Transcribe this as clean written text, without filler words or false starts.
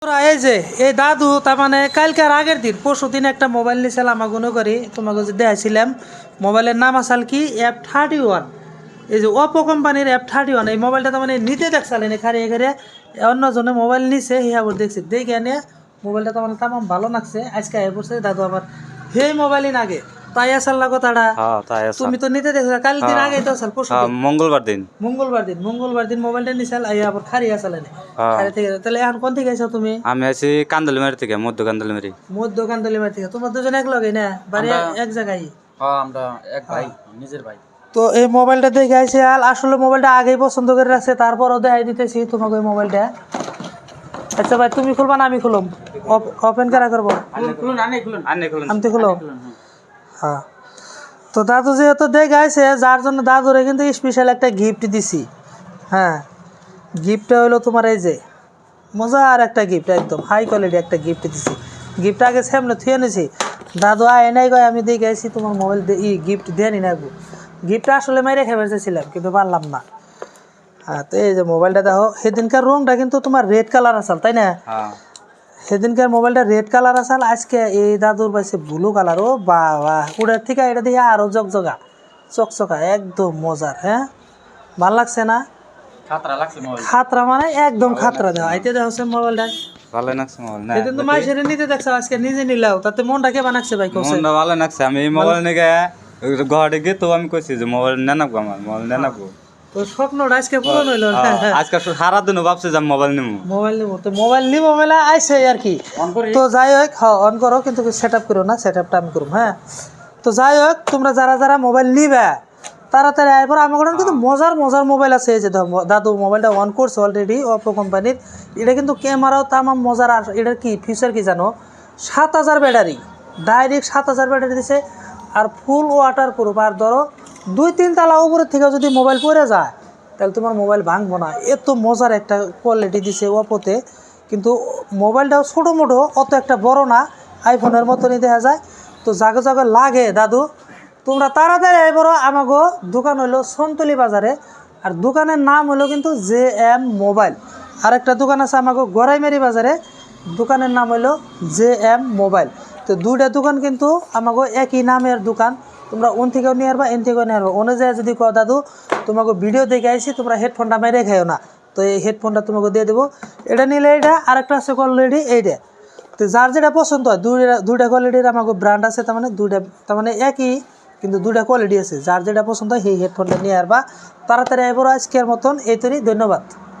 বন্ধুরা এই যে এই দাদু তার মানে কালকের আগের দিন পরশু দিন একটা মোবাইল নিয়েছিলাম আমার গুণ করি তোমাকে যে দেখাইছিলাম মোবাইলের নাম আসাল কি F31 এই যে ওপো কোম্পানির F31 এই মোবাইলটা তার মানে নিতে দেখছিলেন খারিয়ে খারিয়ে অন্যজনে মোবাইল নিছে হিয়াবর দেখছি দেখে এনে মোবাইলটা তো মানে তামাম ভালো লাগছে আজকে আয় পড়ছে দাদু আবার সেই মোবাইলই আগে তাই আসাল লাগো তারা তুমি তো নিতে দেখছো কাল দিন আগে তো আসাল পরশু মঙ্গলবার দিন মোবাইলটা নিছাল আই আবার খারি আসালেন খারি থেকে তাহলে এখন কোন থেকে আইছো তুমি আমি আছি কান্দলিমারি থেকে মধ্য কান্দলিমারি থেকে তোমার দুজন এক লগে না বাড়ি এক জায়গায় আমরা এক ভাই নিজের ভাই তো এই মোবাইলটা দেখে আইছে আসলে মোবাইলটা আগেই পছন্দ করে রাখছে তারপরও দেখাই দিতেছি তোমাকে ওই মোবাইলটা আচ্ছা ভাই তুমি খুলবা না আমি খুলুম ওপেন করা করবো আমি তো খুলুম হ্যাঁ তো দাদু যেহেতু দেখে আইছে যার জন্য দাদুরে কিন্তু স্পেশাল একটা গিফট দিছি হ্যাঁ গিফটটা হলো তোমার এই যে মজার একটা গিফট একদম হাই কোয়ালিটি একটা গিফট দিছি গিফট আগে সামনে থুয়ে নিছি দাদু আয় নাই গয় আমি দেখে আইছি তোমার মোবাইল গিফট দিয়ে নি নাকবো গিফটটা আসলে মাইরে খেয়ে চেয়েছিলাম কিন্তু পারলাম না হ্যাঁ তো এই যে মোবাইলটা দেখো সেদিনকার রংটা কিন্তু তোমার রেড কালার আসাল তাই না সেদিনকার মোবাইলটা রেড কালার আসাল আজকে এই দাদুর পাইছে ব্লু কালার ও বাবা ওটার থেকে এটা দিয়ে আরো জগজগা চকচকা একদম মজার হ্যাঁ ভাল লাগছে না খাতরা মানে একদম খাতরা দেওয়া আইতে দেখছে মোবাইলটা ভালো লাগছে মোবাইল না সেদিন তো মাইসের নিতে দেখছো আজকে নিজে নিলাও তাতে মনটা কে বানাচ্ছে ভাই কোসে মনটা ভালো লাগছে আমি এই মোবাইল নিয়ে ঘরে গিয়ে তো আমি কইছি যে মোবাইল নেনাবো আমার মোবাইল নেনাবো তো স্বপ্নটা আজকে পূরণ হইলো আজকে সারা দিন ভাবছি যে মোবাইল নিবো তো মোবাইল নিবো মেলা আইছে আর কি তো যাই হোক অন করো কিন্তু সেট আপ করো না সেট আপটা আমি করবো হ্যাঁ তো যাই হোক তোমরা যারা যারা মোবাইল নিবে তাড়াতাড়ি আয় পর আমার কিন্তু মজার মজার মোবাইল আছে এই যে দাদু মোবাইলটা অন করছে অলরেডি ওপো কোম্পানির এটা কিন্তু ক্যামেরাও তামাম মজার আর এটার কি ফিচার কি জানো 7000 ব্যাটারি ডাইরেক্ট 7000 ব্যাটারি দিছে আর ফুল ওয়াটার প্রুফ আর ধরো 2-3 তলা উপরের থেকে যদি মোবাইল পড়ে যায় তাহলে তোমার মোবাইল ভাঙবো না এত মজার একটা কোয়ালিটি দিছে ওপোতে কিন্তু মোবাইলটাও ছোটো মোটো অত একটা বড় না আইফোনের মতনই দেখা যায় তো জায়গা জায়গা লাগে দাদু তোমরা তাড়াতাড়ি আইবো আমাগো দোকান হইলো সন্তলি বাজারে আর দোকানের নাম হলো কিন্তু JM মোবাইল আর একটা দোকান আছে আমাগো গড়াইমারি বাজারে দোকানের নাম হলো JM মোবাইল তো দুইটা দোকান কিন্তু আমাগো একই নামের দোকান তোমরা ওন থেকেও নিয়ে আসবা এন থেকেও নিয়ে আসবা অনুযায়ী যদি কো দাদু তোমাকে ভিডিও দেখে আইসি তোমরা হেডফোনটা মেরে খাইও না তো এই হেডফোনটা তোমাকে দিয়ে দেবো এটা নিলে এইটা আরেকটা আছে কোয়ালিটি এইটা তো যার যেটা পছন্দ হয় দুইটা কোয়ালিটির আমাকে ব্র্যান্ড আছে তার মানে একই কিন্তু দুইটা কোয়ালিটি আছে যার যেটা পছন্দ হয় সেই হেডফোনটা নিয়ে আসবা তাড়াতাড়ি আইবো আজকের মতন এই তৈরি ধন্যবাদ।